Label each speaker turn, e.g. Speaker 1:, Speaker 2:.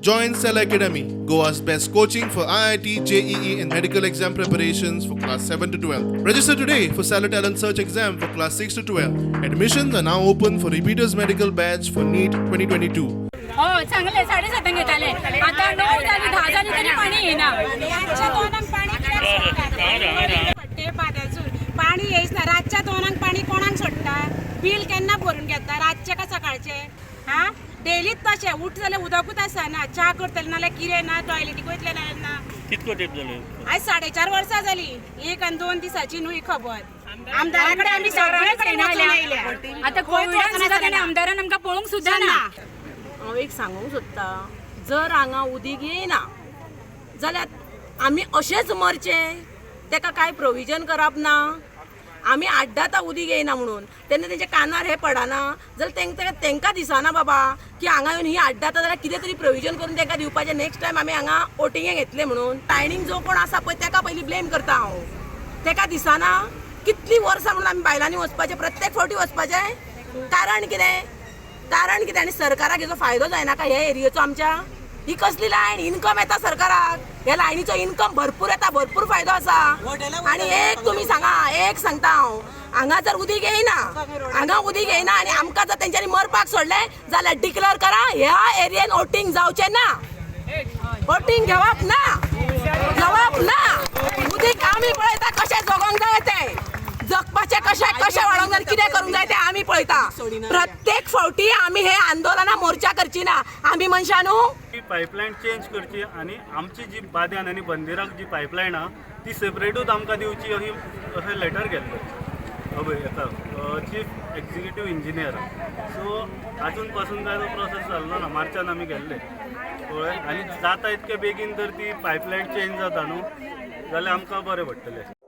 Speaker 1: Join Cell Academy, Goa's best coaching for IIT, JEE and medical exam preparations for class 7 to 12. Register today for Cell Talent Search exam for class 6 to 12. Admissions are now open for repeaters medical batch for NEET 2022.
Speaker 2: हो चांगले 7.5 घेताले आता 9 झाली 10 झाली तरी पाणी येईना
Speaker 3: पट्टे पाण्याचून पाणी येईस ना रातच्या 2 पाणी कोणाक सोडटा बिल केन्ना भरून घेता रातचे का सकाळचे हा डेलीच तशे उठ जाले उदकूच आसा ना चा करतले नाल्यार किरें ना टॉयलेटीक वयतले ना
Speaker 4: कितको तेप जाले
Speaker 3: आज 4.5 वर्सां जाली 1 आनी 2 दिसाची न्हू खबर आमदाराकडे आम्ही सगळ्यांकडे आयल्या
Speaker 2: आता कोविडान सुद्धा त्याने आमदारान आमका पळोवंक सुद्धा ना
Speaker 5: हांव एक सांगूंक सोदता जर हांगा उदीक येयना जाल्यार आमी अशेंच मरचे तेका कांय प्रोविजन करप ना आमी आड्डाता उदीक येयना म्हणून तेन्ना तेंच्या कानार हे पडना जाल्यार तेंकां दिसना बाबा की हांगा येवन ही आड्डाता जाल्यार कितें तरी प्रोविजन करून तेंकां दिवपाचें नेक्स्ट टायम आमी हांगा वोटिंगेक येतले म्हणून टायनींग जो कोण आसा पळय तेका पयलीं ब्लेम करता हांव तेका दिसना कितलीं वर्सां म्हणून आमी बायलांनी वचपाचें प्रत्येक फावटी वचपाचें कारण कितें आनी सरकाराक हेजो फायदो जायना काय ह्या एरियेचो आमच्या ही कसली लायन इन्कम येता सरकाराक ह्या लायनीचो इन्कम भरपूर येता भरपूर फायदो आसा आनी एक तुमी सांगा एक सांगता हांव हांगा जर उदीक येयना आनी आमकां जर तेंच्यांनी मरपाक सोडलें जाल्यार डिक्लेअर करा ह्या एरियेन वोटिंग जावचें ना वोटिंग घेवप ना उदीक आमी पळयता कशें जगोंक जाय तें जगपाचें कशें वाडोंक जाय कितें करूंक जाय तें आमी पळयता प्रत्येक फावटी आमी हे आंदोलनां मोर्चा करची ना आमी मनशां न्हू
Speaker 4: ती पायपलायन चेंज करची आनी आमची जी बाद्यान आनी बंदिराक जी पायपलायन आहा ती सेपरेटूच आमकां दिवची अशें लेटर गेल्लें हेका चीफ एक्झिक्युटीव इंजिनियर सो आजून पासून काय तो प्रोसेस जाल्लो ना मार्चान आमी गेल्ले कळ्ळें आनी जाता इतके बेगीन तर ती पायपलायन चेंज जाता न्हू जाल्यार आमकां बरें पडटलें